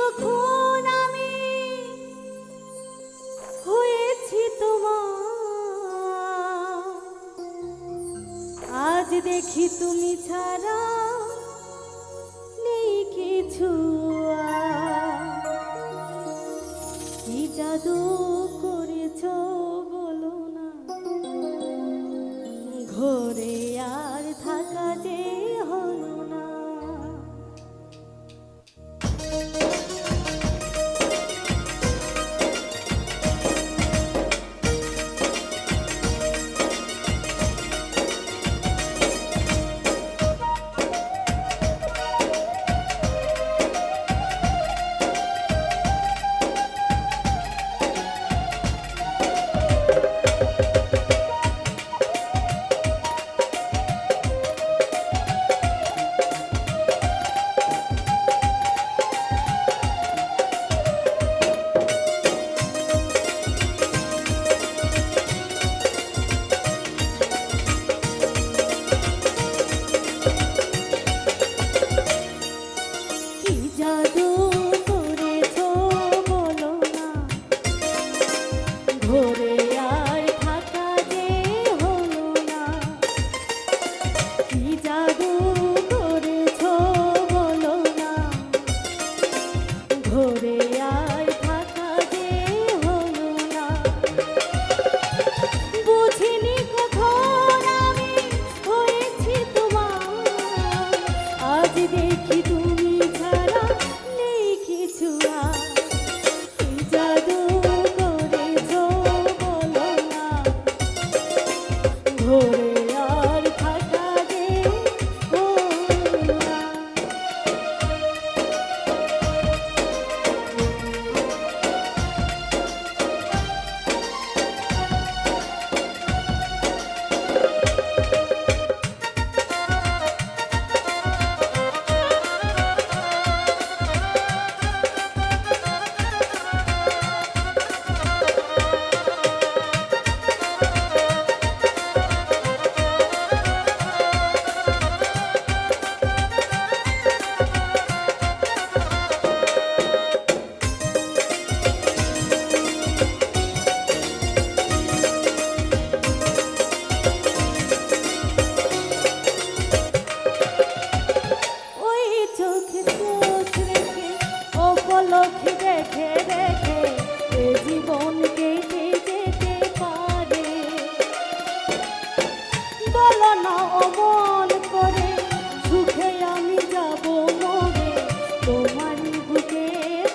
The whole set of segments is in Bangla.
কখন আমি হয়েছি তোমার, আজ দেখি তুমি ছাড়া নেই কিছু। কি জাদু করেছো বলো না, ঘরে আর থাকা যে হলো না। ঘরে আর থাকা যে হলো না, কি জাদু করেছো বলো না, ঘরে আর থাকা যে হলো না। বুঝিনি কখন আমি হয়েছি তোমার, আজ দেখি তুমি ছাড়া নেই কিছু আর। কি জাদু ঘরে আর থাকা যে হলো না। লক্ষ্মী দেখে দেখে এ জীবন কেটে যেতে পারে, বলো না অমন করে সুখে আমি যাব মরে তোমার বুকে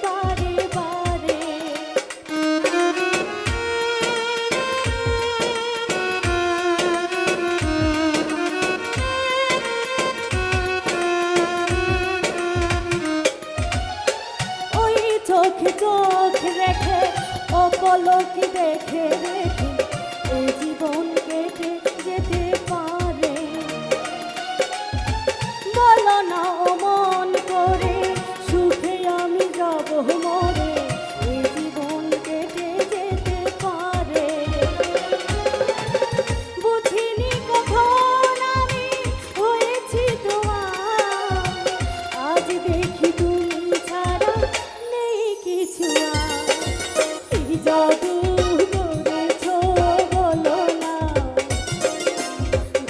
বারে বারে। চোখে চোখ রেখে অপলকে দেখে দেখে এই জীবন কেটে যেতে পারে, বলো না অমন করে সুখে আমি যাব মরে এই জীবন কেটে যেতে পারে। বুঝিনি কখন আমি হয়েছি তোমার, আজ দেখি তুমি ছাড়া কিছু আর। কি জাদু করেছো বলো না,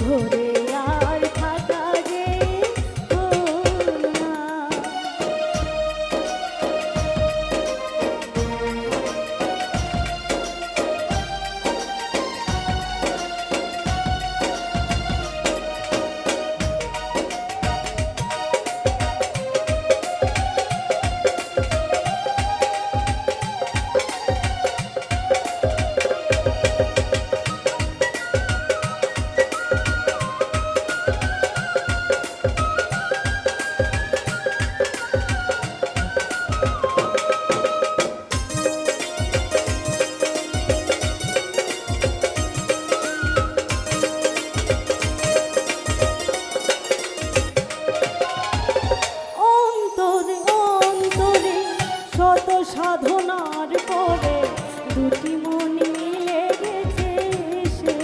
ঘরে আর থাকা যে হলো না। সাধনার পরে দুটি মন মিলে গেছে সে,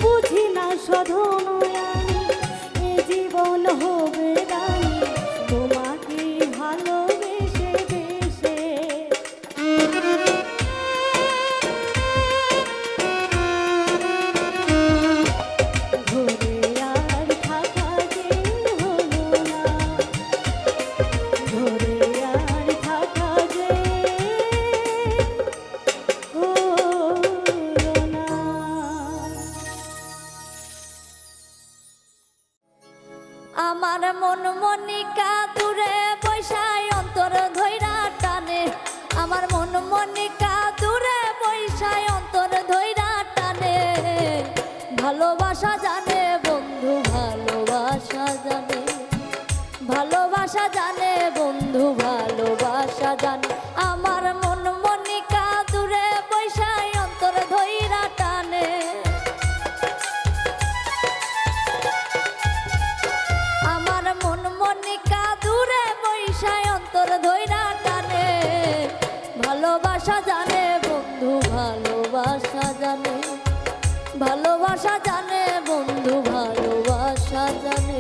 বুঝি না সাধনায় আমি এ জীবন হবে রানী তোমাকে আমার মন মনিকা দূরে বৈশায় অন্তর ধৈরা টানে, আমার মন মনিকা দূরে বৈশায় অন্তর ধৈরা টানে। ভালোবাসা জানে বন্ধু, ভালোবাসা জানে, ভালোবাসা জানে বন্ধু, ভালোবাসা জানে। আমার মন মনিকা দূরে বৈশায় অন্তর ধৈরা টানে, আমার মন মনিকা দূরে বৈশায় অন্তর ধৈরা টানে। ভালোবাসা জানে বন্ধু, ভালোবাসা জানে, ভালোবাসা জানে বন্ধু, ভালোবাসা জানে।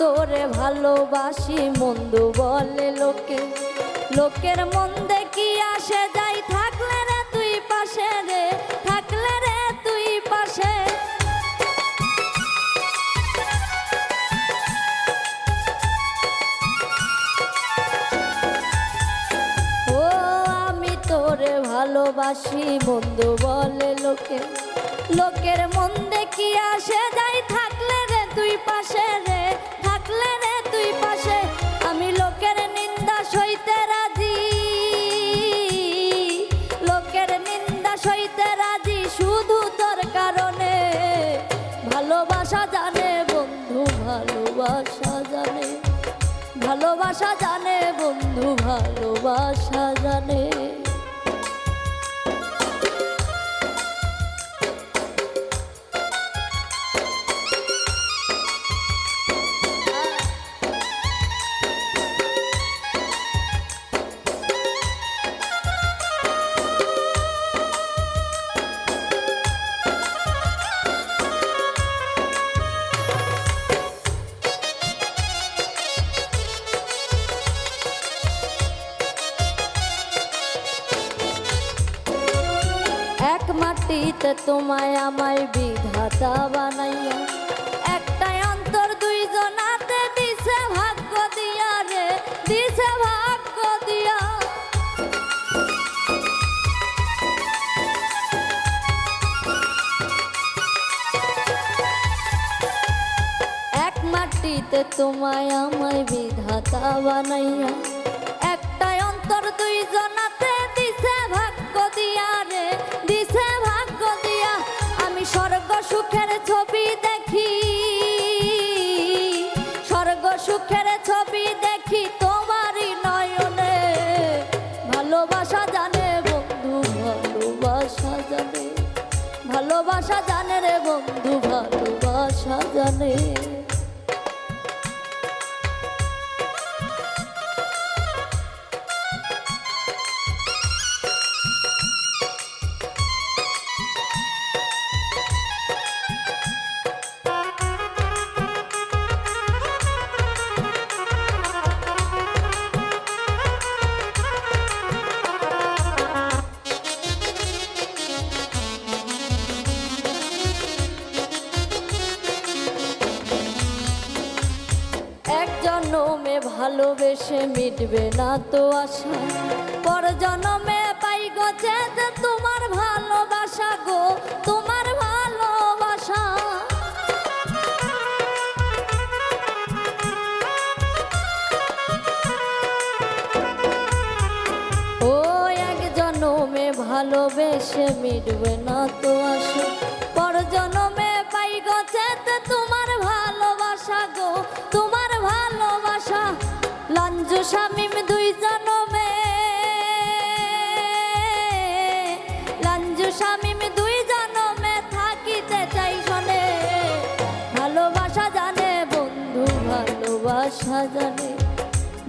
তোরে ভালোবাসি মন্দ বলে লোকে, লোকের মন্দে কি আসে যাই, থাকলে রে তুই পাশে রে, থাকলে রে তুই পাশে। ও আমি তোরে ভালোবাসি মন্দ বলে লোকে, লোকের মন্দে কি আসে যাই, থাকলে রে তুই পাশে রে, থাকলে রে তুই পাশে। আমি লোকের নিন্দা সইতে রাজি, লোকের নিন্দা সইতে রাজি, শুধু তোর কারণে। ভালোবাসা জানে বন্ধু, ভালোবাসা জানে, ভালোবাসা জানে বন্ধু, ভালোবাসা জানে। এক মাটিতে তোমায় আমায় বিধাতা বানাইয়া, একটাই অন্তর দুইজনাতে দিছে ভাগ্য দিয়া রে, দিছে ভাগ্য দিয়া। এক মাটিতে তোমায় আমায় বিধাতা বানাইয়া, একটাই অন্তর দুইজনাতে দিছে ভাগ্য দিয়া রে, দিছে ভাগ্য দিয়া। আমি স্বর্গ সুখের ছবি দেখি, স্বর্গ সুখের ছবি দেখি তোমারই নয়নে। ভালোবাসা জানে বন্ধু, ভালোবাসা জানে, ভালোবাসা জানে রে বন্ধু, ভালোবাসা জানে। জনমে ভালোবেসে মিটবে না তো আশা, পর জনমে পাই গো যে তোমার ভালোবাসা গো, তোমার ভালোবাসা। ও এক জনমে ভালোবেসে মিটবে না তো আশা, পর জনমে পাই গো যে তোমার ভালোবাসা গো, তোমার ভালোবাসা। লাঞ্জু শামিম দুই জনমে, লাঞ্জু শামিম দুই জনমে থাকিতে চাই শোনে। ভালোবাসা জানে বন্ধু, ভালোবাসা জানে,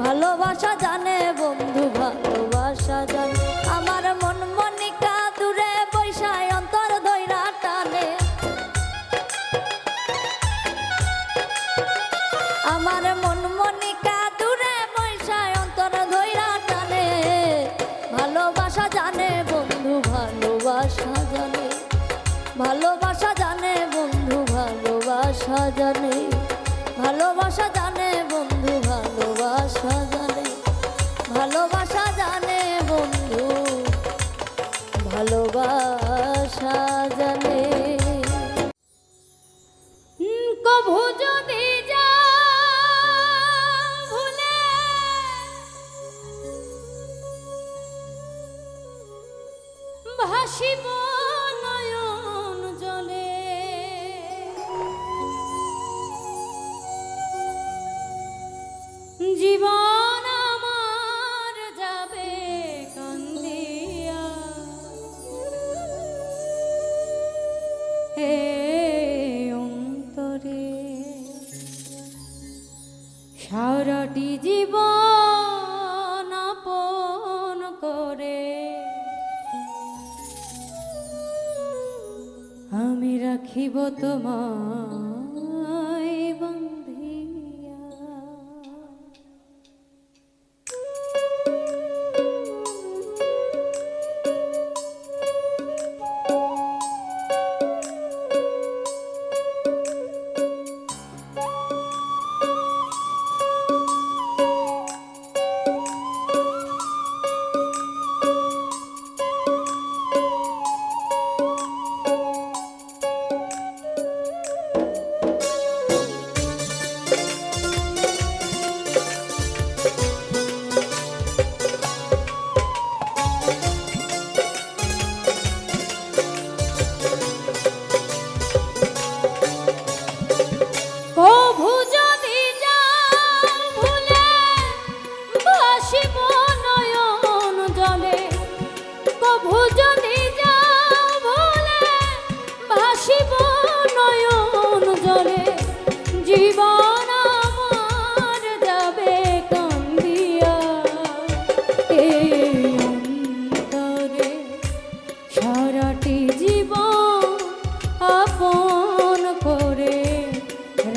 ভালোবাসা জানে বন্ধু, ভালোবাসা জানে। আমার মন মনিকা দূরে বৈশায় অন্তর ধৈরা টানে, আমার মন ভাসিব নয়ন জলে জীবন আমার যাবে কান্দিয়া হে অন্তরে সারাটি জীবন আপন করে আমি রাখিব তোমায় বন্ধিয়া।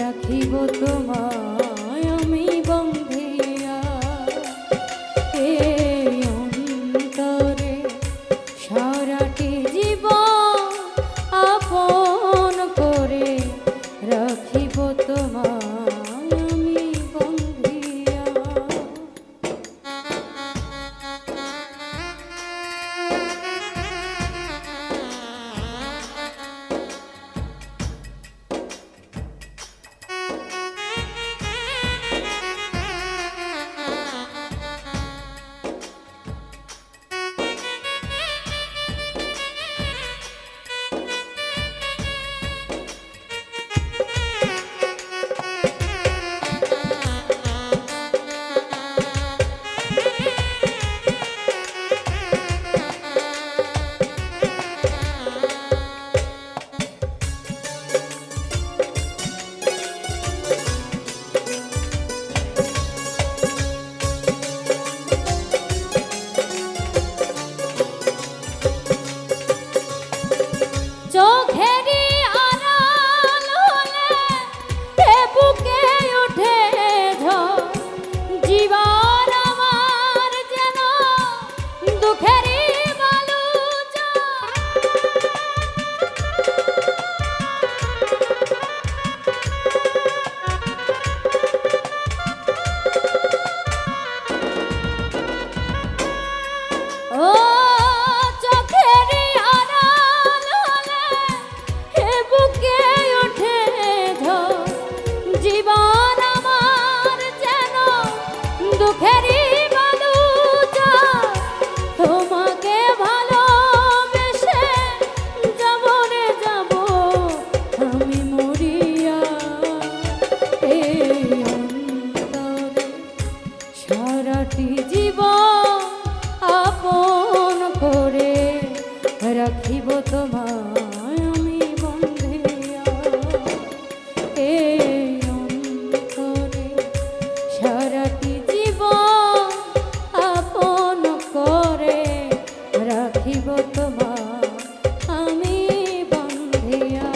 রাখিব তোমায় আমি বন্ধিয়া এই অন্তরে সারাটি জীবন আপন করে রাখিব তোমায় আমি বন্ধিয়া। চোখেরই আড়াল হলে এ বুকে ওঠে ঝড় জীবন আমার যেন দুঃখেরই বালুচর। ও চোখেরই আড়াল হলে এ বুকে ওঠে ঝড় জীবন আমার যেন দুঃখেরই বালুচর। তোমাকে ভালোবেসে যাব রে যাব আমি মরিয়া এই অন্তরে সারাটি জীবন আপন করে রাখিব তোমায় আমি বন্ধিয়া এই অন্তরে সারাটি জীবন আপন করে রাখিব তোমায় আমি বন্ধিয়া।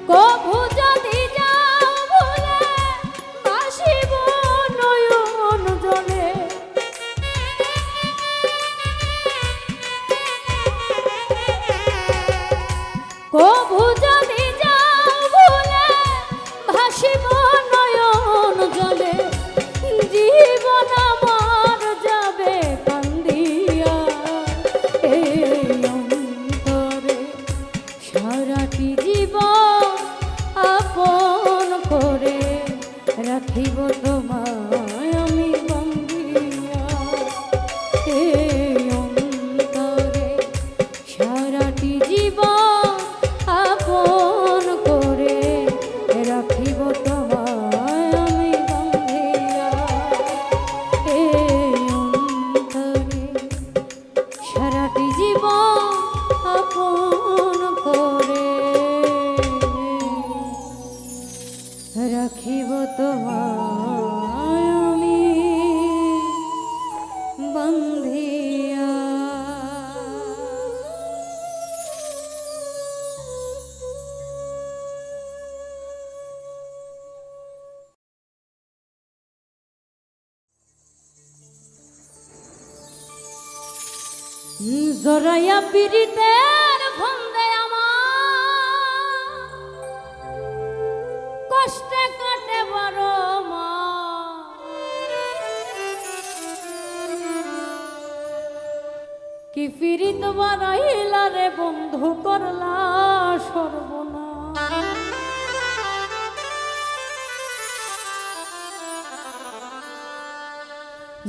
কভু যদি যাও ভুলে ভাসিব নয়ন জলে কভু যদি যাও ভুলে ভাসিব নয়ন জলে জীবন আমার যাবে কান্দিয়া এই অন্তরে সারাটি জীবন আপন করে রাখিব তোমায় আমি বন্দিয়া এই অন্তরে সারাটি জীবন আপন করে রাখিব তোমায় আমি বন্দিয়া এই অন্তরে সারাটি জীবন আপন করে রাখিব তোমায় আমি বন্ধিয়া। জরাইয়া পিরিতের ফন্দে আমার কষ্টে কাটে বড় মা কি পিরিত বাড়াইলা রে বন্ধু করলা সর্বনাশ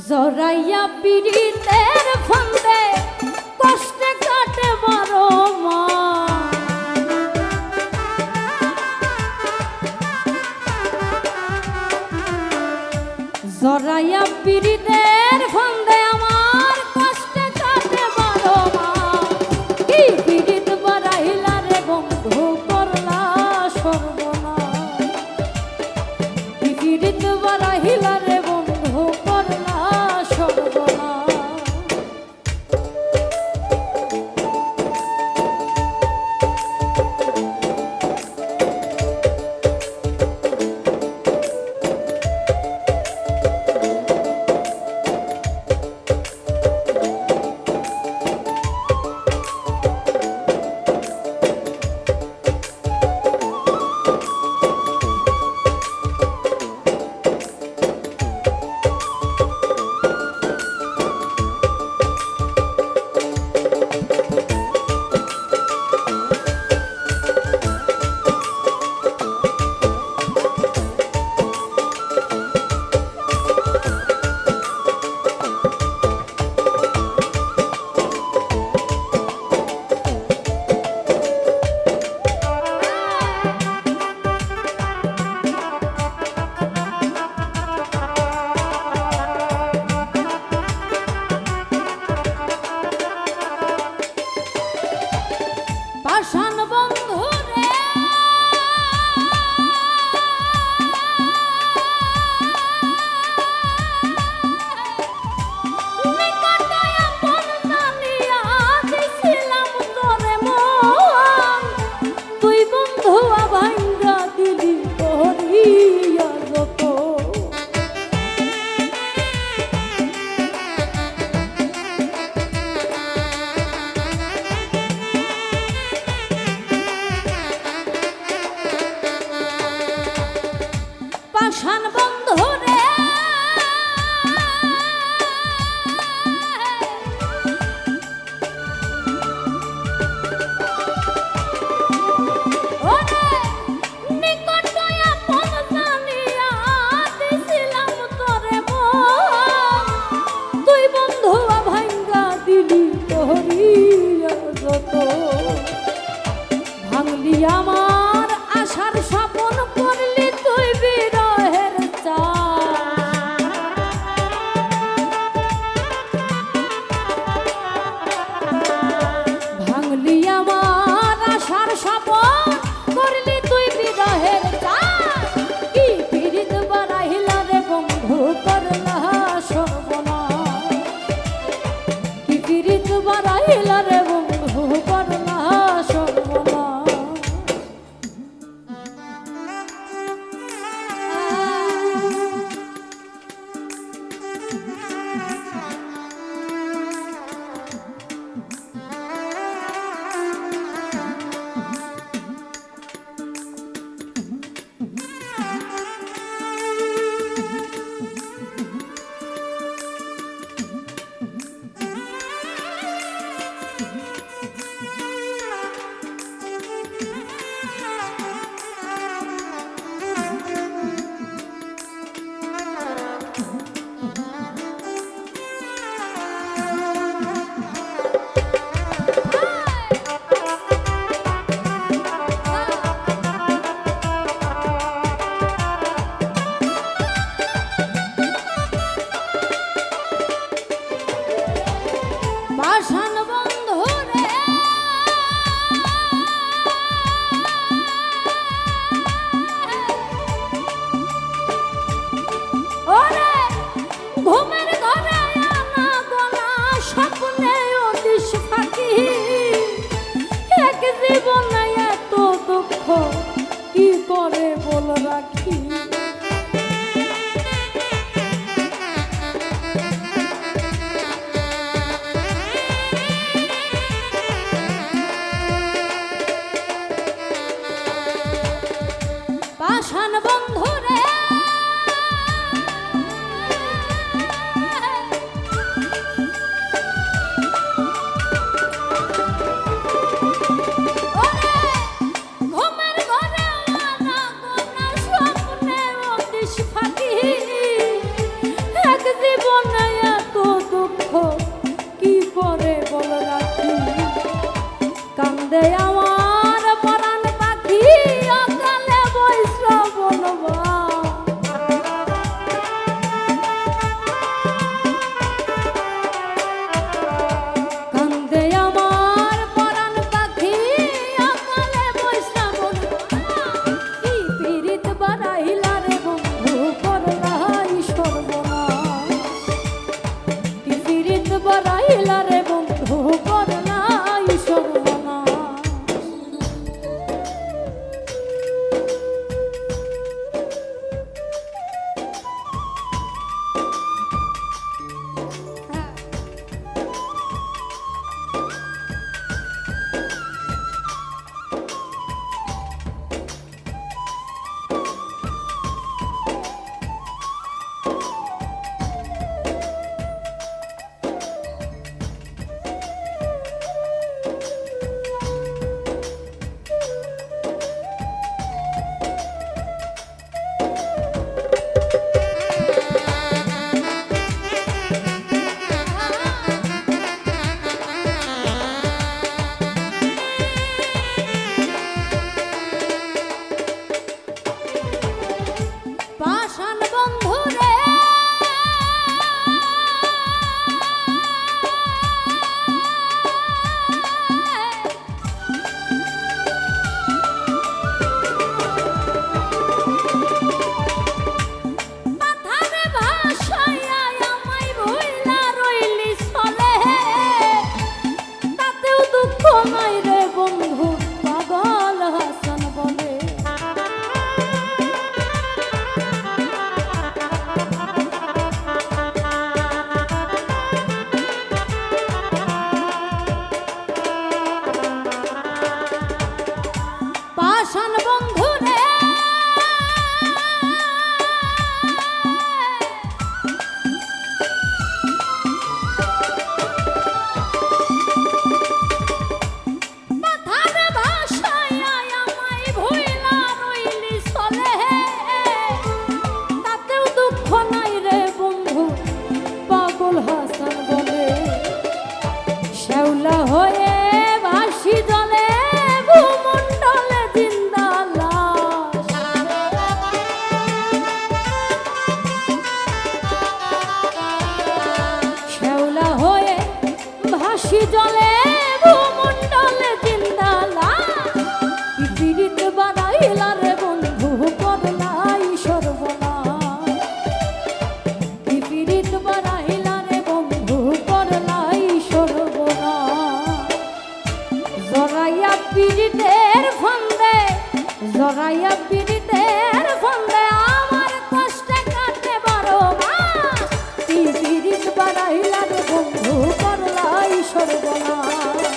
জরাইয়া পিরিতের ফন্দে কষ্টে কাটে বড় মা জরাইয়া পিরিতের ফন্দে আমার কষ্টে কাটে বড় মা কি পিরিত বাড়াইলা রে বন্ধু করলা সর্বনাশ কি পিরিত বাড়াইলা রে বন্ধু করলা সর্বনাশ পাষাণ বন্ধু রে নিকটে আপন জানিয়া দিছিলাম তোরে মন তুই বন্ধু ভাঙ্গা দিলি করিয়া যত পাষাণ বন্ধু রে ওরে নিকটে আপন জানিয়া দিছিলাম তোরে মন তুই বন্ধু ভাঙ্গা দিলি করিয়া যত ভাঙলি আমার আশার স্বপন করলি তুই বিরহের কি করে বল রাখি। পাষাণ বন্ধুরে কি করে বল রাখি। কান্দে আমার পরাণ পাখি অকালে বৈশ্র বলবা। কান্দে আমার পরাণ পাখি অকালে বৈশ্র বলবা। কি পীড়িত বাড়াইলা রে বন্ধু করলাই সর্বনাশ। কি পীড়িত বাড়াইলা রে বন্ধু করলাই সর্বনাশ। পাষাণ বন্ধুরে মাথারে ভাসাইয়া আমায় ভুইলা রইলি চলে। তাতেও দুঃখ নাই রে বন্ধু পাগল হাসান বলে। পাষাণ বন্ধুরে মাথারে ভাসাইয়া আমায় ভুইলা রইলি চলে। তাতেও দুঃখ নাই রে বন্ধু পাগল হাসান বলে। শ্যাওলা হয়ে ভাসি জলে ভূমণ্ডলে জিন্দা লাশ। শ্যাওলা হয়ে ভাসি জলে ভূমণ্ডলে জিন্দা লাশ। কি পীড়িত বাড়াইলা রে বন্ধু করলাই সর্বনাশ। কি পীড়িত বাড়াইলা রে বন্ধু করলাই সর্বনাশ। জরাইয়া পীড়িতের ফন্দে জরাইয়া পীড়িতের ফন্দে আমার কষ্টে কাটে 12 মাস। কি পীড়িত বাড়াইলা রে বন্ধু করলাই সর্বনাশ।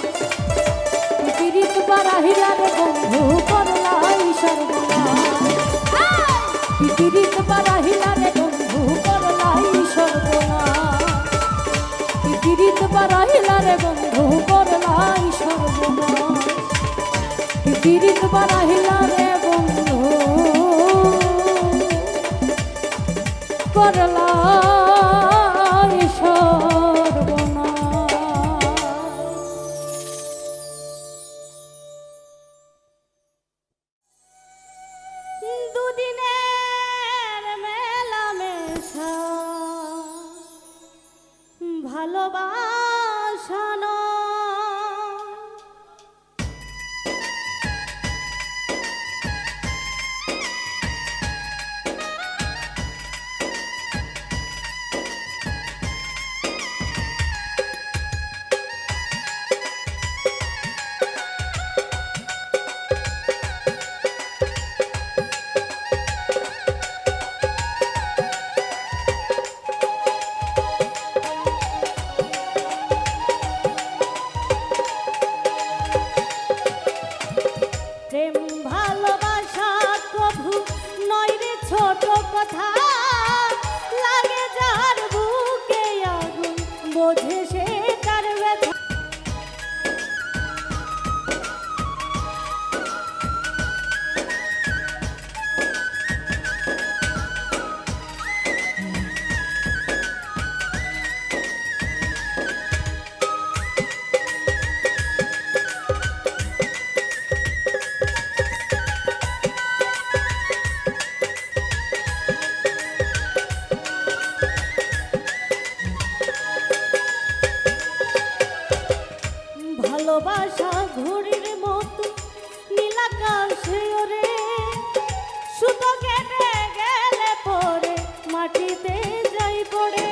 কি পীড়িত বাড়াইলা রে বন্ধু করলাই সর্বনাশ। কি পীড়িত বাড়াইলা রে বন্ধু করলাই সর্বনাশ। কি পীড়িত বাড়াইলা রে বন্ধু করলাই সর্বনাশ। কি পীড়িত বাড়াইলা রে বন্ধু করলাই সর্বনাশ। দুদিনের মেলামেশা ভালোবাসা নয়। কথা লাগে যার বুকে আগুন বোঝে সে তার ব্যথা। ভালোবাসা ঘুড়ির মতো নীলাকাশে ওরে, সুতো কেটে গেলে পরে মাটিতে যাই পড়ে।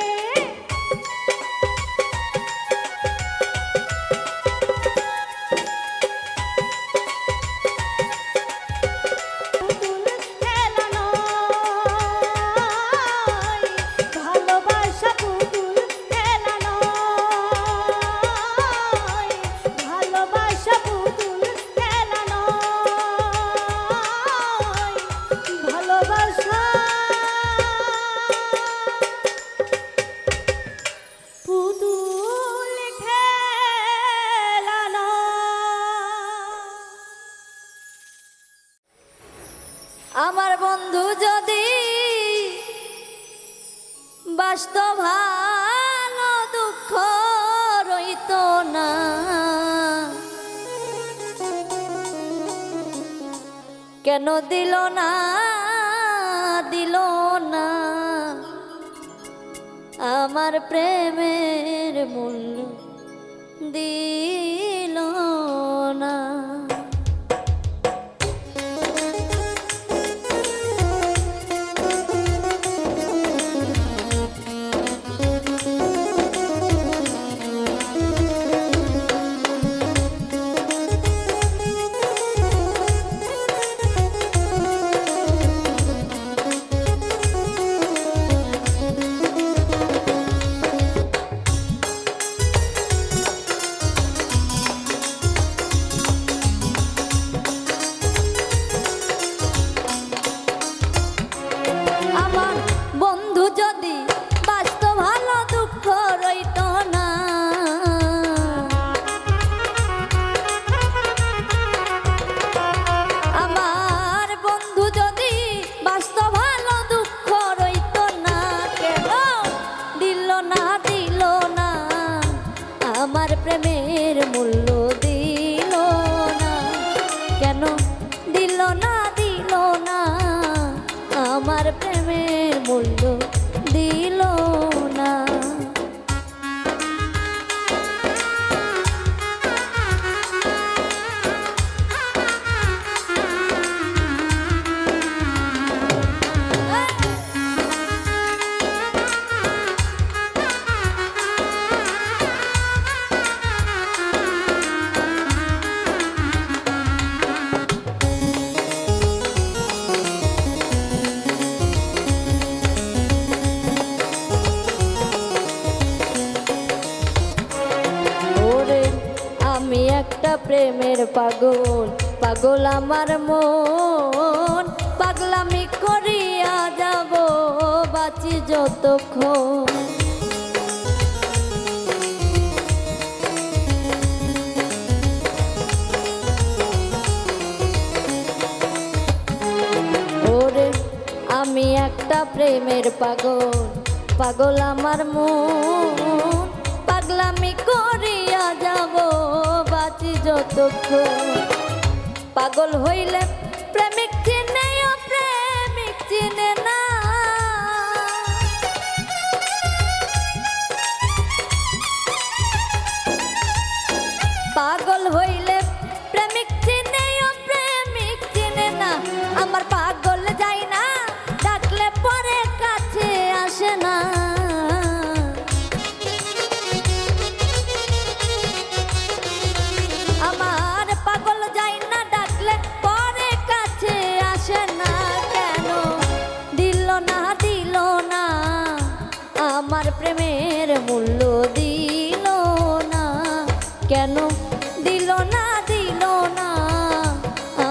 আমার বন্ধু যদি বাসত ভালো দুঃখ রইত না, কেন দিল না আমার প্রেমের মূল্য দিল না। প্রেমের মূল্য দিল না, কেন দিল না আমার প্রেমের মূল্য দিল না। একটা প্রেমের পাগল পাগল আমার মন, পাগলামি করিয়া যাব বাঁচি যতক্ষণ। ওরে আমি একটা প্রেমের পাগল পাগল আমার মন, পাগলামি করিয়া যাব বাঁচি যতক্ষণ। পাগল হইলে প্রেমিক চিনে প্রেমিক চিনে না, পাগল হইলে প্রেমিক চিনে প্রেমিক চিনে না। আমার পাগল যায় না ডাকলে পরে কাছে আসে না, আমার পাগল যায় না ডাকলে পরে কাছে আসে না। কেন দিল না আমার প্রেমের মূল্য দিল না, কেন দিল না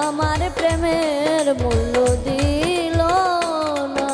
আমার প্রেমের মূল্য দিল না।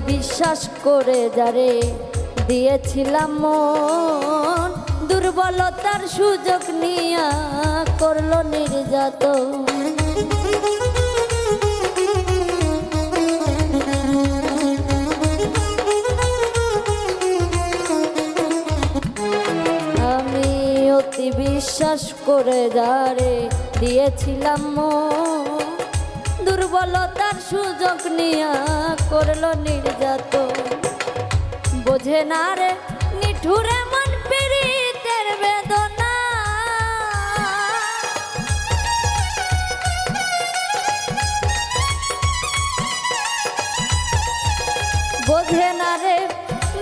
বিশ্বাস করে যারে দিয়েছিলাম মন, দুর্বলতার সুযোগ নিয়া করলো নির্যাতন। আমি অতি বিশ্বাস করে যারে দিয়েছিলাম মন, দুর্বলতার সুযোগ নিয়া করলো নির্যাতন। বোঝে না রে নিঠুরে মন পীড়িতের বেদনা, বোঝে না রে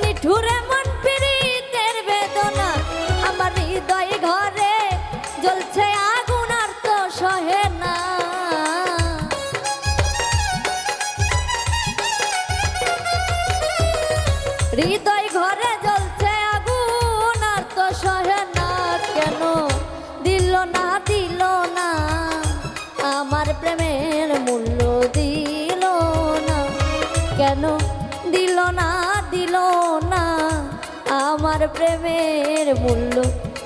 নিঠুরে মন পীড়িতের বেদনা। আমার হৃদয় ঘরে জ্বলছে আগুন আর তো সহে না। হৃদয় ঘরে জ্বলছে আগুন আর তো সহে না। কেন দিল না দিল না আমার প্রেমের মূল্য দিল না? কেন দিল না দিল না আমার প্রেমের মূল্য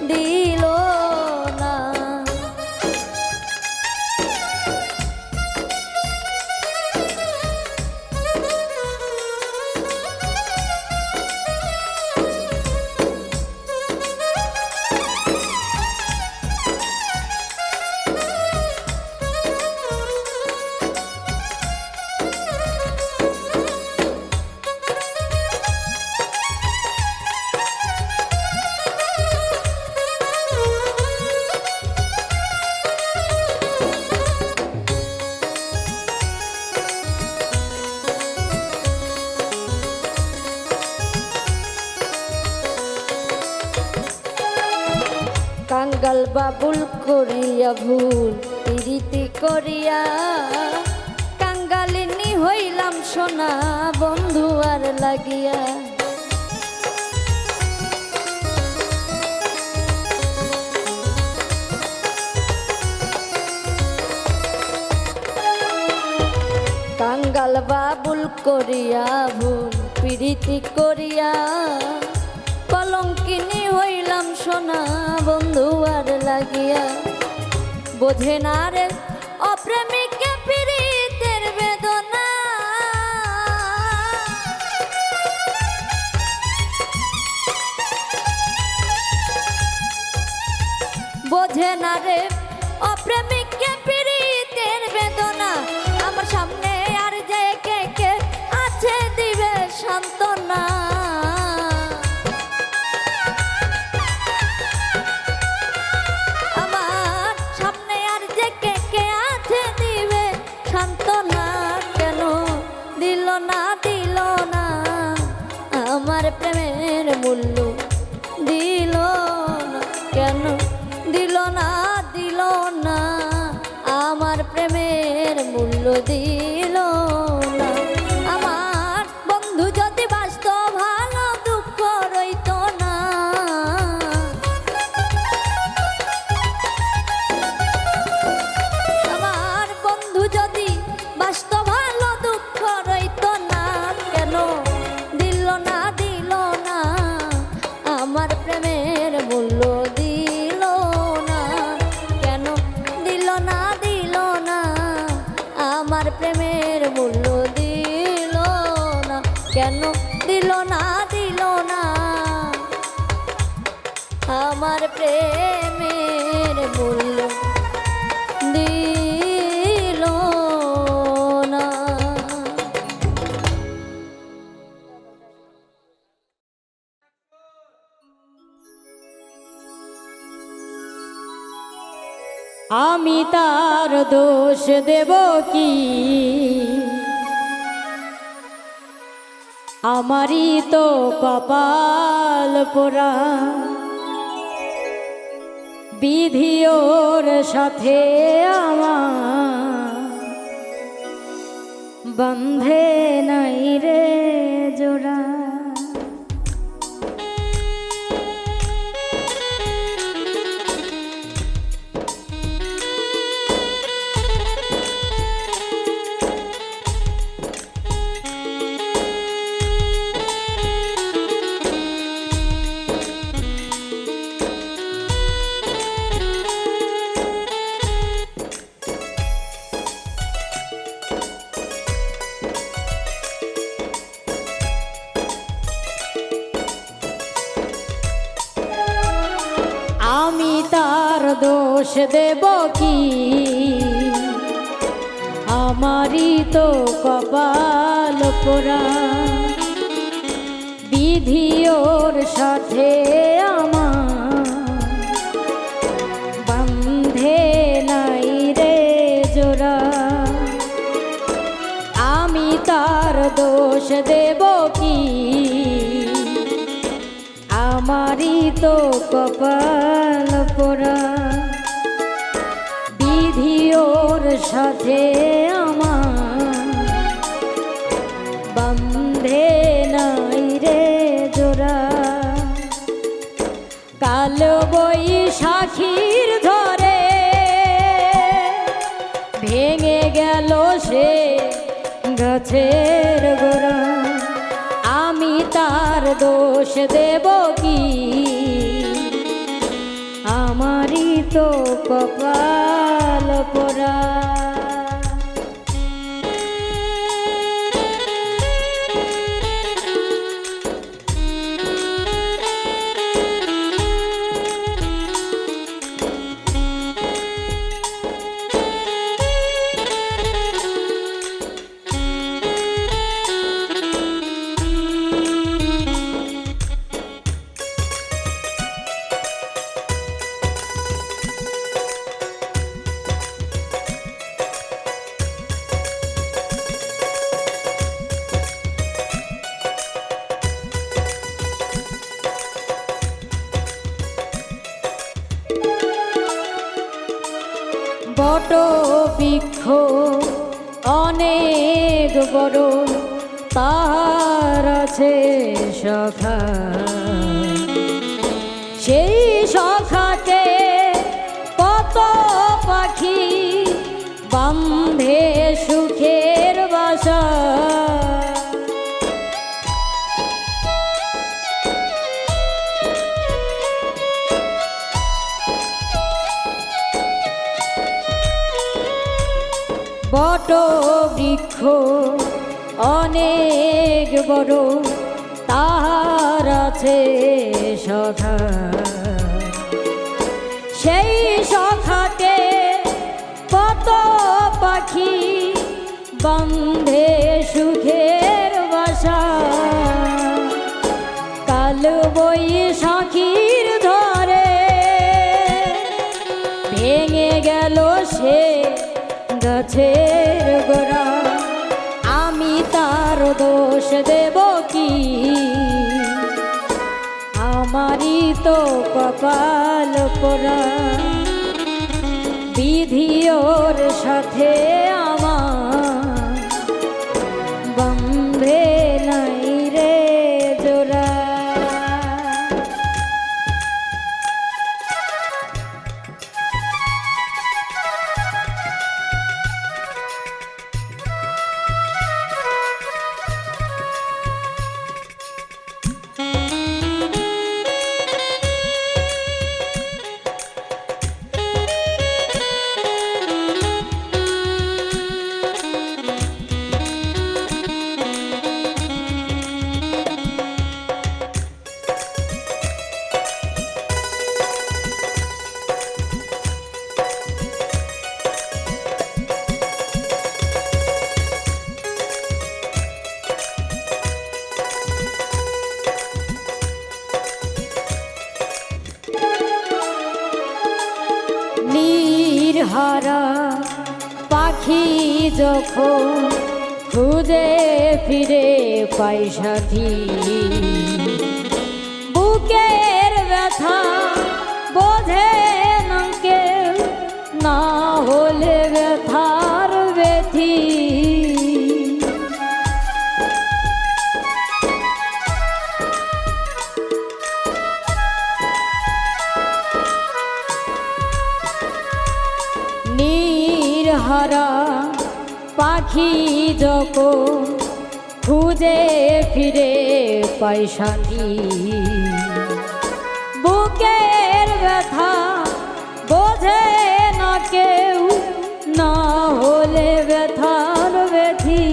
দিল না? কাঙ্গাল বাবুল করিয়া ভুল প্রীতি করিয়া, কাঙ্গালিনী হইলাম সোনা বন্ধু আর লাগিয়া। কাঙ্গাল বাবুল করিয়া ভুল প্রীতি করিয়া, কলঙ্কিনী হইলাম সোনা বন্ধু আর লাগিয়া। বোঝে না রে অপ্রেমিকে পীড়িতের বেদনা, বোঝে না রে অপ্রেমিকে পীড়িতের বেদনা। আমার সামনে আর যে কে কে আছে দিবে সান্ত্বনা। আমার প্রেমের মূল্য দিল না? কেন দিল না দিল না আমার প্রেমের মূল্য দিল না? আমার বন্ধু যদি বাঁচত ভালো দুঃখ রইত না। আমার বন্ধু যদি বাঁচত ভালো দুঃখ রইত না। কেন দিল না দিল না আমার প্রেমের মূল্য দিল না? কেন দিল না দিল না আমার প্রেমের মূল্য দিল না? কেন দিল না দিল না আমার প্রেমের মূল্য দিল না? আমি তার দোষ দেব কি? আমারই তো কপাল পোড়া, বিধি ওর সাথে আমার বন্ধে নাই রে জোড়া। আমি তার দোষ দেব কি? আমারই তো কপাল পোড়া, বিধি ওর সাথে আমার বান্ধে নাই রে জোড়া। আমি তার দোষ দেব কি? আমারই তো কপাল পোড়া, বিধি ওর সাথে আমার বান্ধে নাই রে জোড়া। কাল বৈশাখীর ধরে ভেঙে গেল সে গাছের গোড়া। আমি তার দোষ দেব কি? আমারই তো কপাল পোড়া। বট বৃক্ষ অনেক বড়, তার আছে শাখা। সেই শাখাতে কত পাখি বাঁধে সুখের বাসা। বট বৃক্ষ অনেক বড়, তার আছে শাখা। সেই শাখাতে কত পাখি বাঁধে সুখের বাসা। কাল বৈশাখীর ধরে ভেঙে গেল সে গাছের গোড়া। আমি তার দোষ দেব কি? আমারই তো কপাল পোড়া, বিধি ওর সাথে আমার বাঁধে নাই রে জোড়া। হারা পাখি যখন খুঁজে ফিরে পাই সাথী, বুকের ব্যথা বোঝে না কেউ, না হলে ব্যথার ব্যথি। হারা পাখি যখন খুঁজে ফিরে পাই সাথী, বুকের ব্যথা বোঝে না কেউ, না হলে ব্যথার ব্যথি।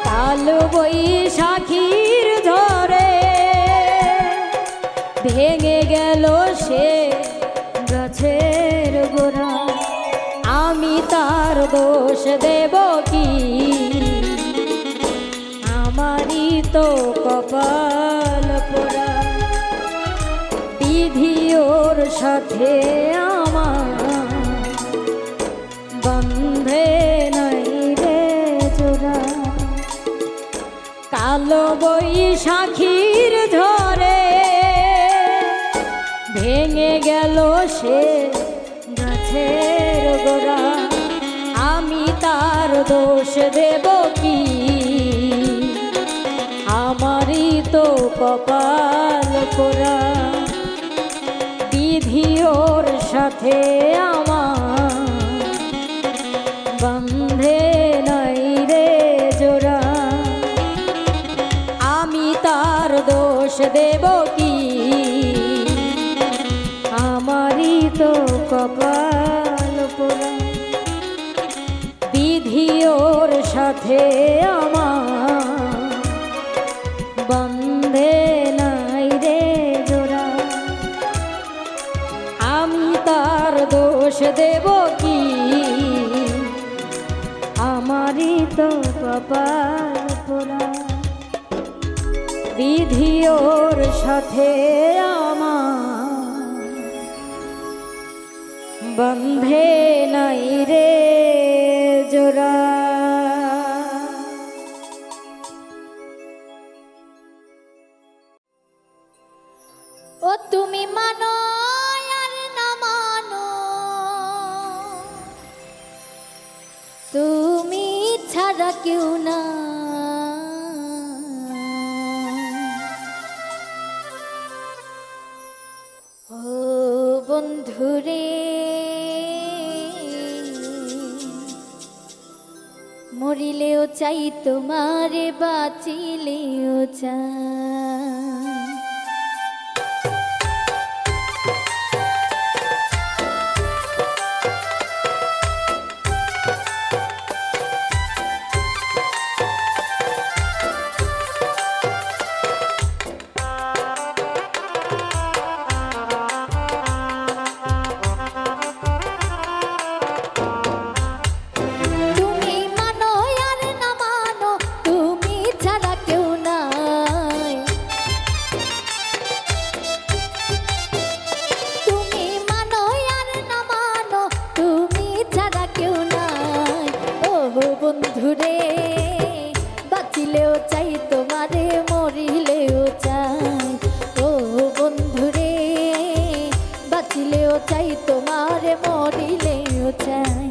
কাল বৈশাখীর ঝড়ে ভেঙে গেল সে গাছের গোড়া, আমি তার দোষ দেব কি? আমারই তো কপাল পোড়া, বিধি ওর সাথে আমার বন্ধে নাই রে জোড়া। কালো বৈশাখীর ঝড়ে ভেঙে গেল সে গাছের গোড়া, আমি তার দোষ দেব কি? আমারই তো কপাল পোড়া, বিধি ওর সাথে আমার বন্ধে নাই রে জোড়া। আমি তার দোষ দেব কি? আমারই তো কপাল পোড়া, বিধি ওর সাথে আমার বন্ধে নাই রে জোড়া। আমি তার দোষ দেব কি? আমারই তো কপাল পোড়া, বিধি ওর সাথে আমার বন্ধে নাই রে জোড়া। ও তুমি মানো আর না মানো, তুমি ছাড়া কেউ না। ও বন্ধুরে মরিলেও চাই তোমারে, বাঁচিলেও চাই। বন্ধুরে বাঁচিলেও চাই তোমারে, মরিলেও চাই। ও বন্ধুরে বাঁচিলেও চাই তোমারে, মরিলেও চাই।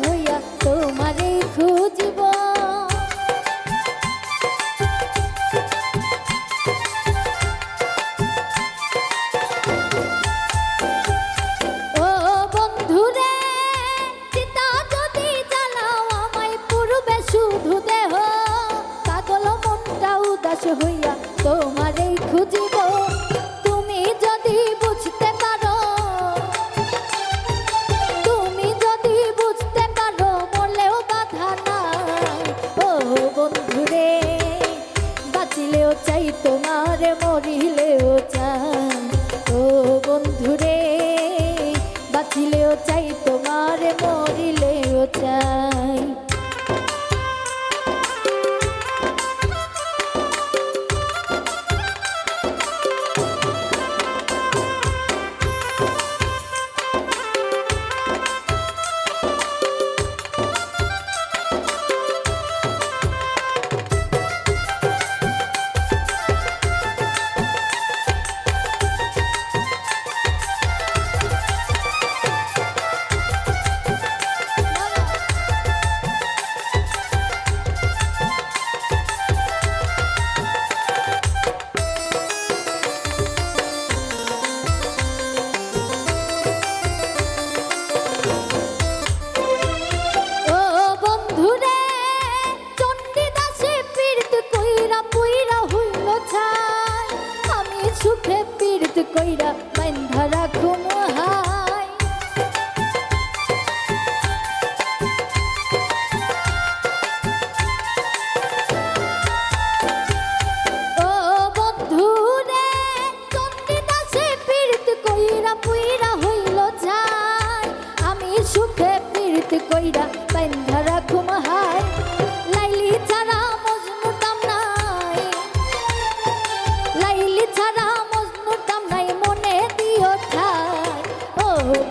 হইয়া তোমারে খুঁজব, ও বন্ধুরে চিতা যদি জ্বালাও আমায় পূর্বে শুধু দেহ, পাগল মনটা উদাস হইয়া তোমারে খুঁজব। তুমি যদি বুঝতে পারো, তুমি যদি বুঝতে পারো বলেও বাধা নাই। ও বন্ধুরে বাঁচিলেও চাই তোমারে, মরিলেও চাই। ও বন্ধুরে বাঁচিলেও চাই তোমারে, মরিলেও চাই।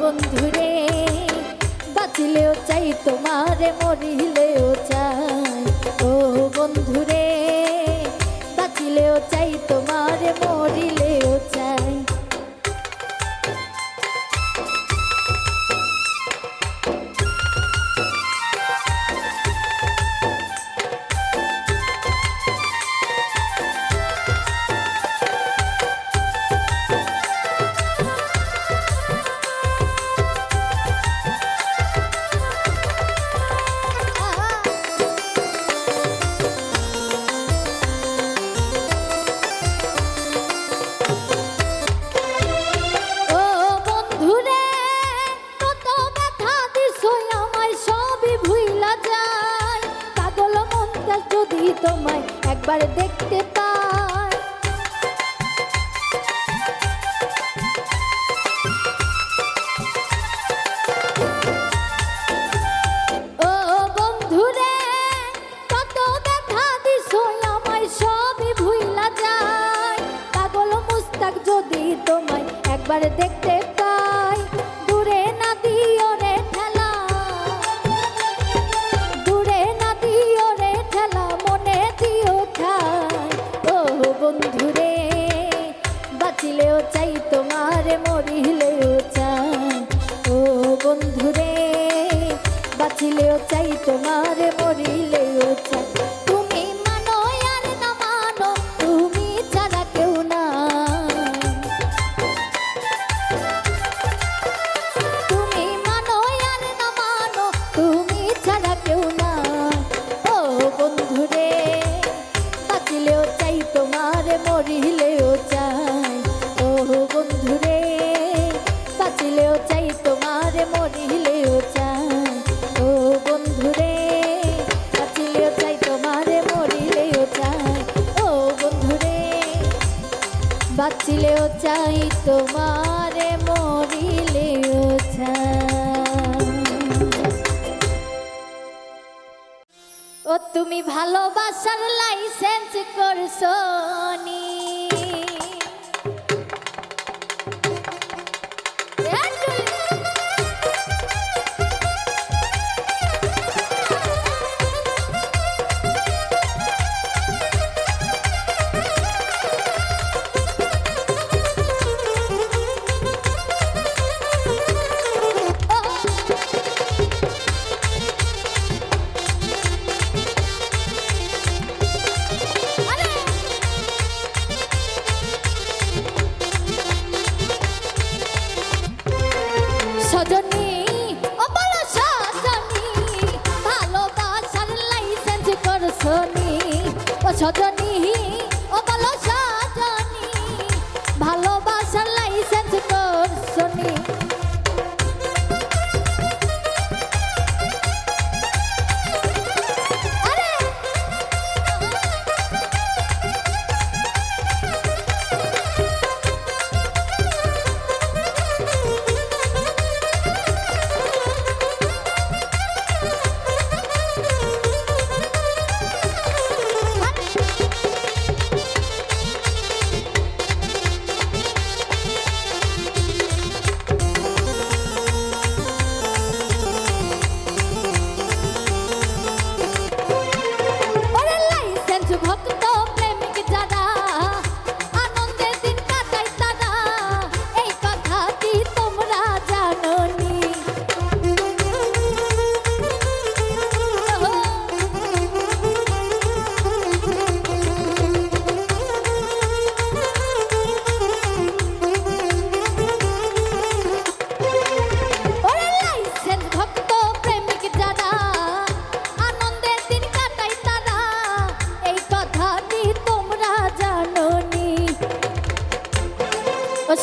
বন্ধুরে বাঁচিলেও চাই তোমারে মরিলেও চাই ও বন্ধুরে বাঁচিলেও চাই তোমারে মরিলেও চাই তোমায় একবার দেখতে পাই ও বন্ধুরে কত ব্যথা দিছো আমায় সবই ভুইলা যায় পাগল মুস্তাক যদি তোমায় একবার দেখতে পাই দূরে না দিও রে ঠেলা দূরে না দিও রে ঠেলা মনে দিও ঠাই ও বন্ধুরে বাঁচিলেও চাই তোমারে মরিলেও চাই ও বন্ধুরে বাঁচিলেও চাই তোমারে মরিলেও চাই তুমি মানো আর না মানো তুমি ছাড়া কেউ নাই তুমি মানো আর না মানো তুমি ছাড়া কেউ নাই ও বন্ধুরে বাঁচিলেও চাই তোমারে মরিলেও চাই ও বন্ধুরে বাঁচিলেও চাই তোমারে মরিলেও চাই ও বন্ধুরে বাঁচিলেও চাই তোমারে মরিলেও চাই ও বন্ধুরে বাঁচিলেও চাই তোমারে মরিলেও চাই ও তুমি ভালোবাসার লাইসেন্স করছো নি সজনী ও বলো সজনী ভালোবাসার লাইসেন্স করছো নি ও সজনী ও বলো সজনী ভালোবাসার লাইসেন্স করছো নি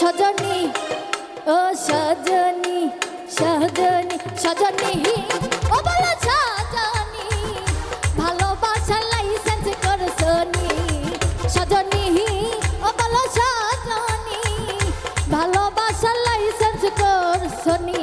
সজনী ও সজনী সজনী সজনী ও বলো সজনী ভালোবাসার লাইসেন্স করছো নি সজনী ও বলো সজনী ভালোবাসার লাইসেন্স করছো নি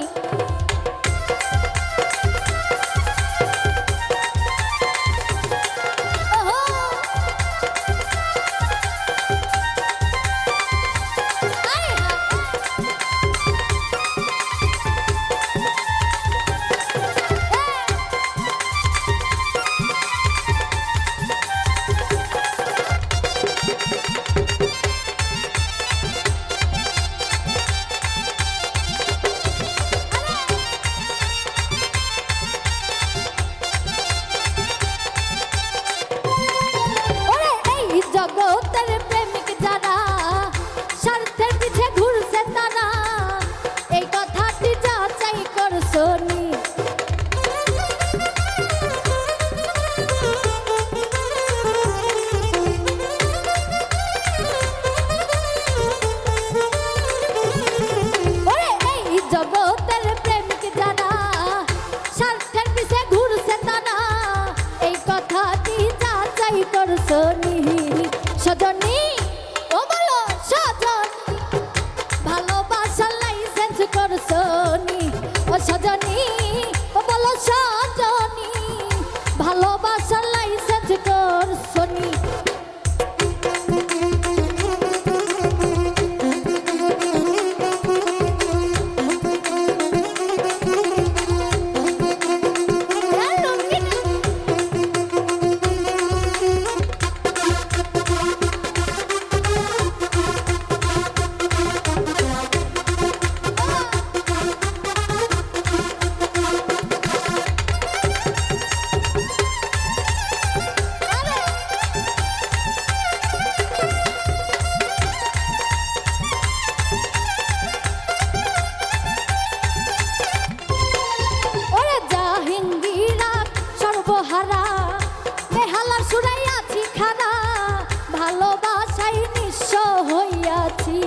হইয়াছি।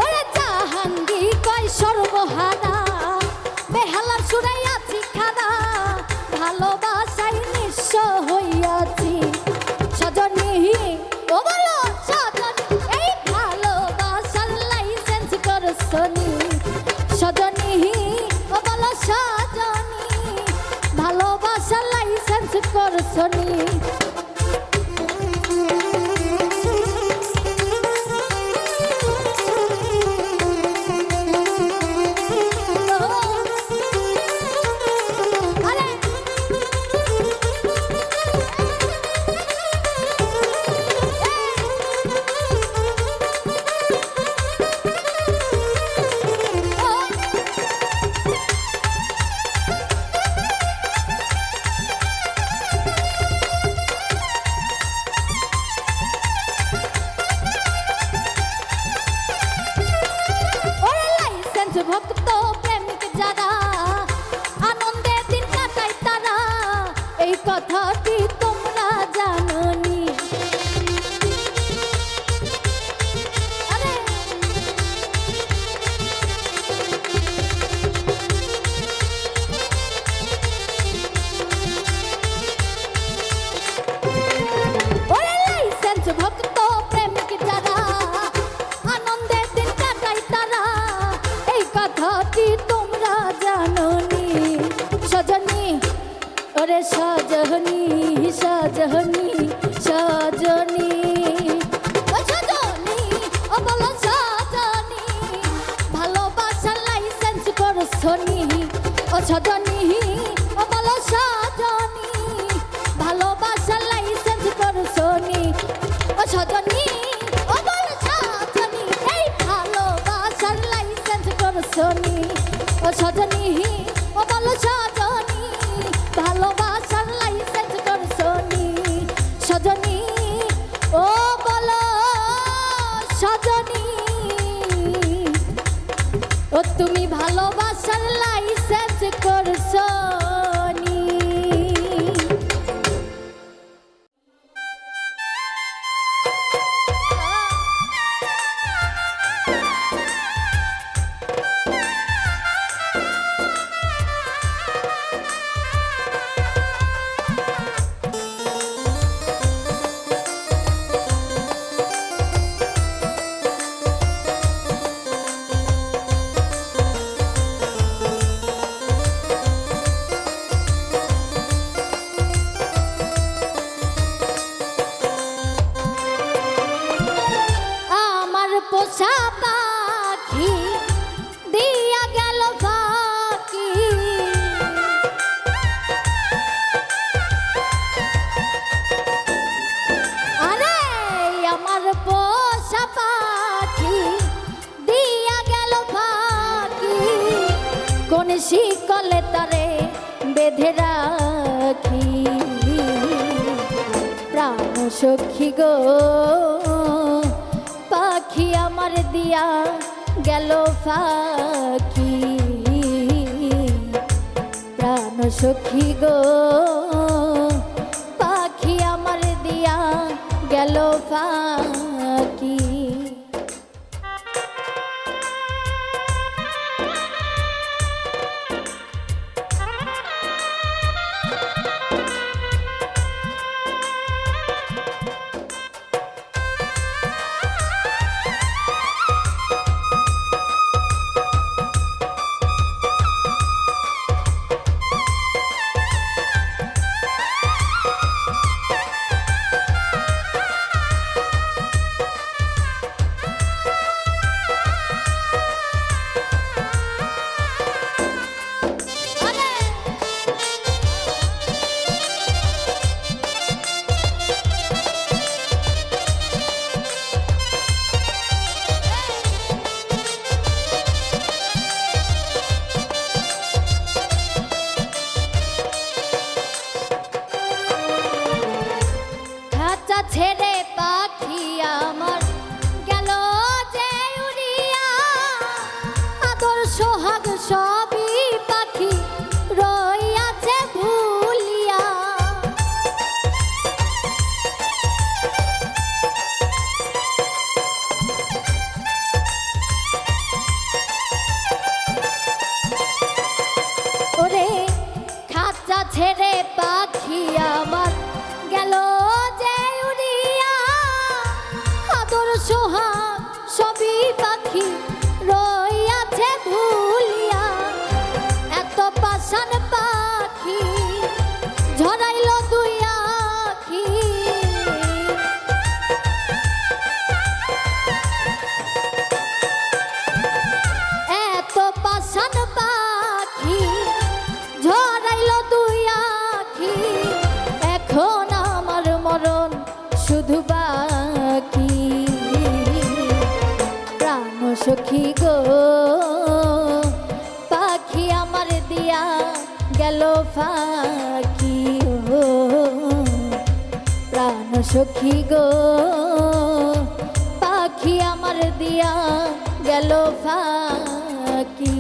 ওরে জাহাঙ্গীর কয় সর্বহারা, বেহালার সুরাই আছি খারা, ভালোবাসায় নিঃস্ব হইয়াছি। সজনী ও বলো সজনী, এই ভালোবাসার লাইসেন্স করছনি। সজনী ও বলো সজনী, ভালোবাসার লাইসেন্স করছনি। ভক্ত প্রেমিক যারা, আনন্দের দিন কাটায় তারা, এই কথাটি তোমরা জানোনি। আরে ওরে লাইসেন্স ভক্ত প্রেমিক যারা, আনন্দের দিন কাটায় তারা, এই কথাটি তোমরা জানোনি। সজনী ওরে সজনী, সজনী, সজনী, ও সজনী, ও বলো সজনী, ভালোবাসার লাইসেন্স করছনি। ও সজনী, ও বলো সজনী, ভালোবাসার লাইসেন্স করছনি। ও সজনী, ও বলো সজনী, এই ভালোবাসার লাইসেন্স করছনি। ও সজনী, ও বলো সজনী, ভালোবাসার লাইসেন্স করছনি। সজনী ও বলো সজনী, ও তুমি ভালোবাসার লাইসেন্স করছনি। আমার পোষা পাখি দিয়া গেল বাকি, আরে আমার পোষা পাখি দিয়া গেল বাকি, কোন শিকলে তারে বেঁধে রাখি। প্রাণ সখী গো পাখি আমার দিয়া গেল ফাঁকি। প্রাণ সখী গো পাখি আমার দিয়া গেল ফাঁকি। সবই পাখি রইয়াছে ভুলিয়া। ওরে খাঁচা ছেড়ে পাখি আমার গেল যে উড়িয়া, আদর সোহাগ সবই পাখি রইয়াছে ভুলিয়া। এত পাষাণ পাখি ঝরাইল দুই আখি, এত পাষাণ পাখি ঝরাইল দুই আখি। এখন আমার মরণ শুধু বাকি। প্রাণ সখী গো পাখি আমার দিয়া গেল ফাঁকি। ও প্রাণ সখী গো পাখি আমার দিয়া গেল ফাঁকি।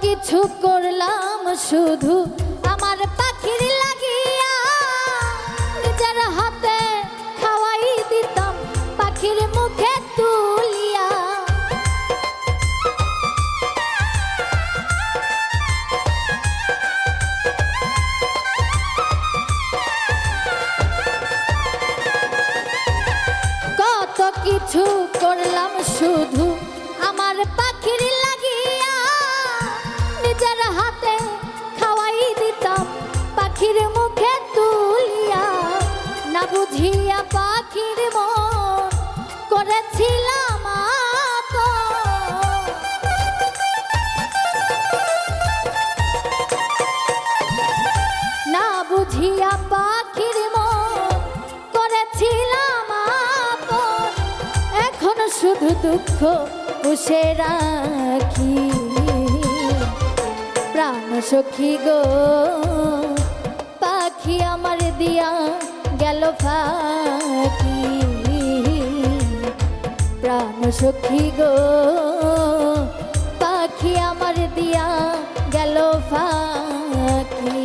কিছু করলাম শুধু আমার পাখির লাগিয়া, নিজের হাতে খাওয়াই দিতাম পাখির মুখে তুলিয়া। কত কিছু করলাম শুধু আমার পাখির লাগিয়া, নিজের হাতে খাওয়াই দিতাম পাখির মুখে তুলিয়া। না বুঝিয়া পাখির মন করেছিলাম আপন, না বুঝিয়া পাখির মন করেছিলাম আপন। এখন শুধু দুঃখ পুষে রাখি। প্রাণ সখী গো পাখি আমার দিয়া গেল ফাঁকি। প্রাণ সখী গো পাখি আমার দিয়া গেল ফাঁকি।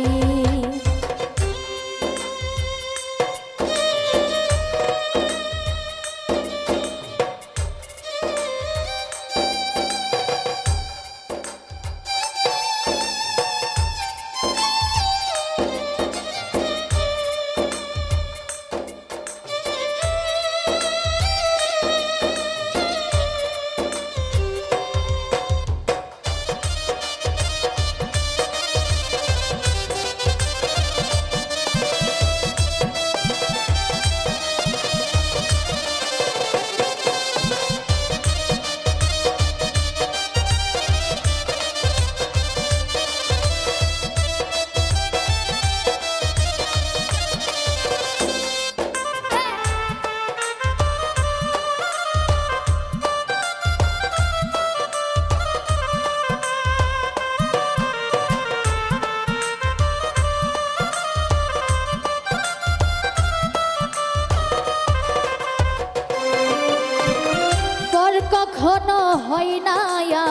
কখনো হয় না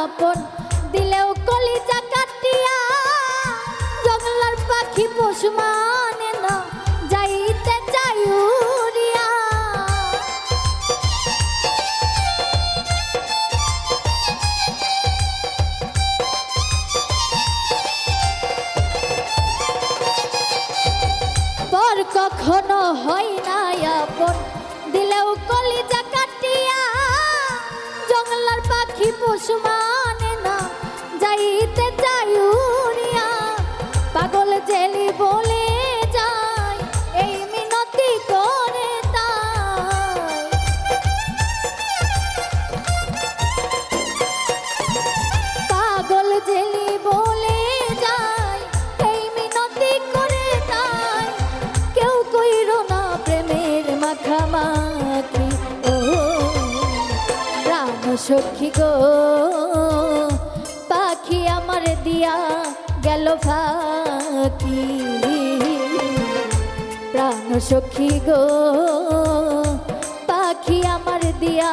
আপন, দিলেও কলিজা কাটিয়া। জঙ্গলার পাখি পোষ মানে না, যাইতে চাই উড়িয়া। মানুষ মানে না, যাইতে চাই উড়িয়া, পাগল জেলি বলে যায় এই মিনতি করে তাই। পাগল জেলি বলে যায় এই মিনতি করে তাই, কেউ কইরো না প্রেমের মাখামাখি। ও প্রাণ সখী গো, পাখি আমার দিয়া গেল ফাঁকি। প্রাণ সখী গো, পাখি আমার দিয়া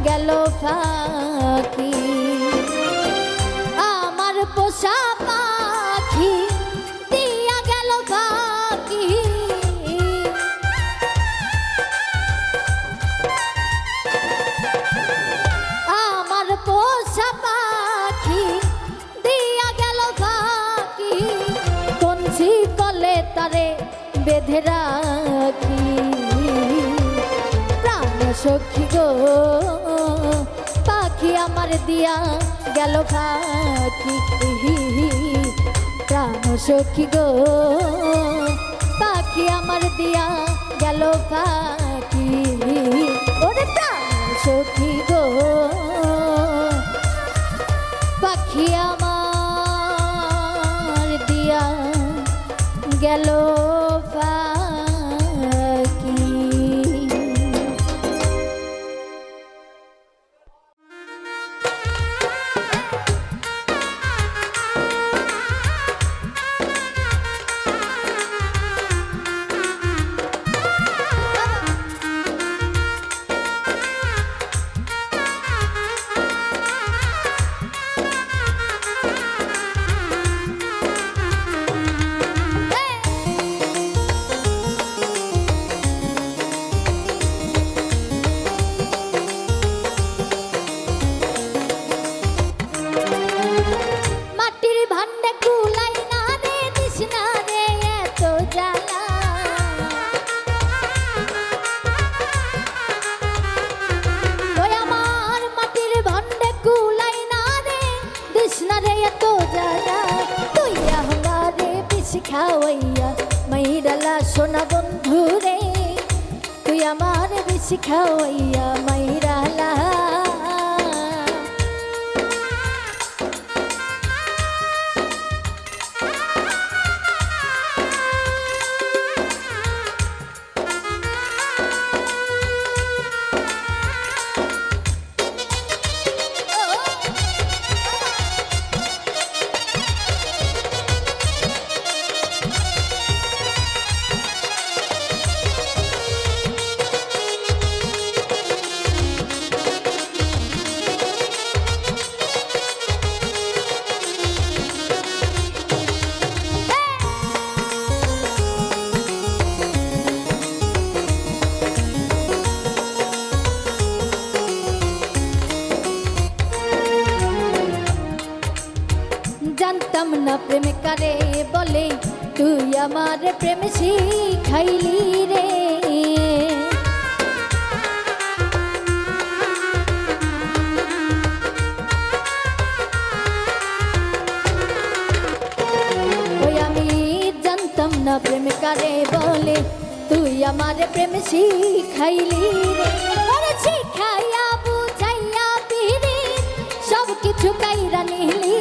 গেল ফাঁকি। আমার পোষা পাখি দিয়া গেল ফাঁকি। আমার পোষা পাখি দিয়া গেল ফাঁকি, কঞ্চি কলে তারে বেঁধে রাখি। প্রাণ সখী গো, পাখি আমার দিয়া গেল ফাঁকি। প্রাণ সখী গো, পাখি আমার দিয়া গেল ফাঁকি। ওরে প্রাণ সখী গো, পাখি আমার দিয়া গেল ফাঁকি। মাটির ভান্ডে কুলাই না রে, দিস না রে এত জ্বালা। ওই আমার মাটির ভান্ডে কুলাই না রে, দিস না রে এত জ্বালা। তুই আমারে বিষ খাওয়াইয়া মাইরালা সোনা বন্ধু রে, তুই আমার বিষ খাওয়াইয়া মাইরালা। জানতাম না প্রেম কারে বলে, তুই আমার প্রেম শিখাইলি রে। ওই আমি জানতাম না প্রেম কারে বলে, তুই আমার প্রেম শিখাইলি রে। ওরে শিখাইয়া বুঝাইয়া পিরি সব কিছু কাইরা নিলি।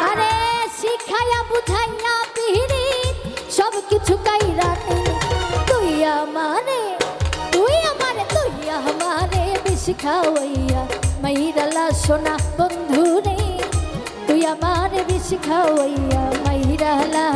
আরে শিখাইয়া বুঝাইয়া পিরি সব কিছু কাইরা নিলি। তুই আমারে বেশি খাওয়াইয়া মাইরালা সোনা বন্ধু রে, তুই আমার বেশি খাওয়াইয়া মাইরালা।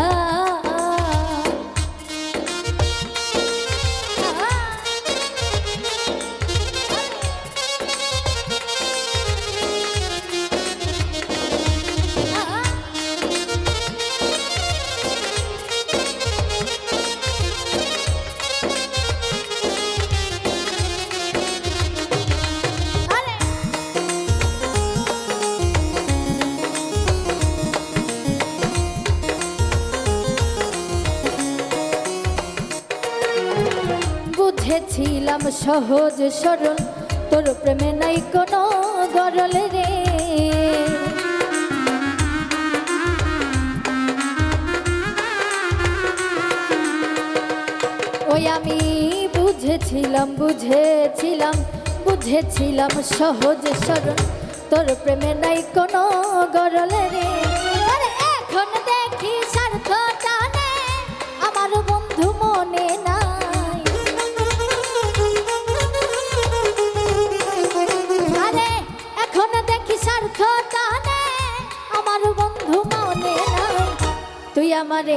বুঝেছিলাম সহজ সরল, তোর প্রেমে নাই কোনো গরল রে। ওই আমি বুঝেছিলাম সহজ সরল, তোর প্রেমে নাই কোনো গরল রে। আরে এখন দেখি স্বার্থ টানে আমার বন্ধু মনে নাই। আরে এখন দেখি স্বার্থ টানে আমার বন্ধু মনে নাই। তুই আমারে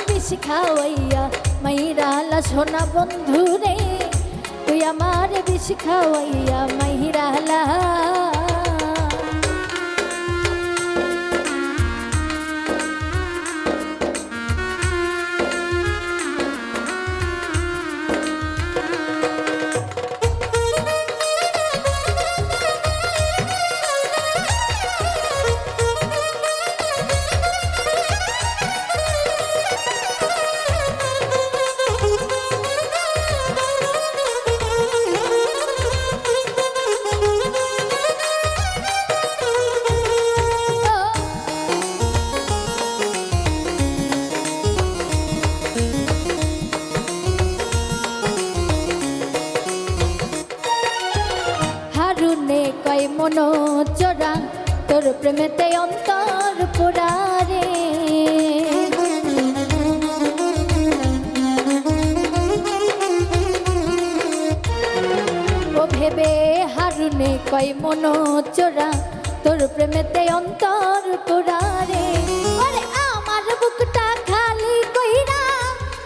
বিষ খাওয়াইয়া মাইরালা সোনা বন্ধু রে, তুই আমারে বিষ খাওয়াইয়া মাইরালা। কয় মনো চোরা তোর প্রেমেতে অন্তর পোড়া রে। ও ভেবে হারুনে কয় মনো চোরা তোর প্রেমেতে অন্তর পোড়া রে। আরে আমার বুকটা খালি কইরা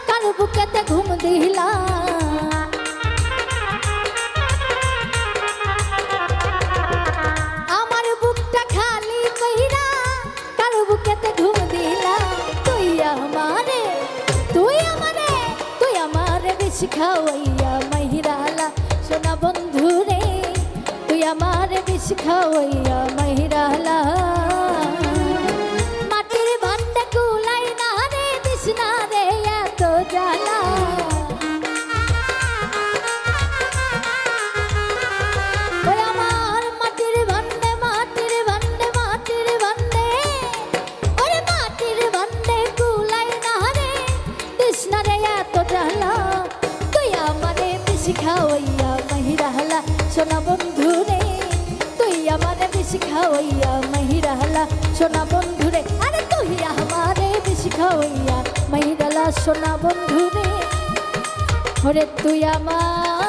কার বুকেতে ঘুম দিলা। খাওয়াইয়া মাহিরালা সোনা বন্ধু রে, তুই আমার বিষ খাওয়াইয়া মাহিরালা। মাটির ভান্ডা কুলাই না রে দিস না রে এত জ্বালা। ওই আমার মাটির ভান্ডে ওরে মাটির ভান্ডে কুলাই না রে দিস না রে এত জ্বালা। খাওয়াইয়া মাহিরালা সোনা বন্ধু রে, তুই আমারে বিষ খাওয়াইয়া মাহিরালা সোনা বন্ধু রে। আরে তুই আমারে বিষ খাওয়াইয়া মাহিরালা সোনা বন্ধু রে। ওরে তুই আমার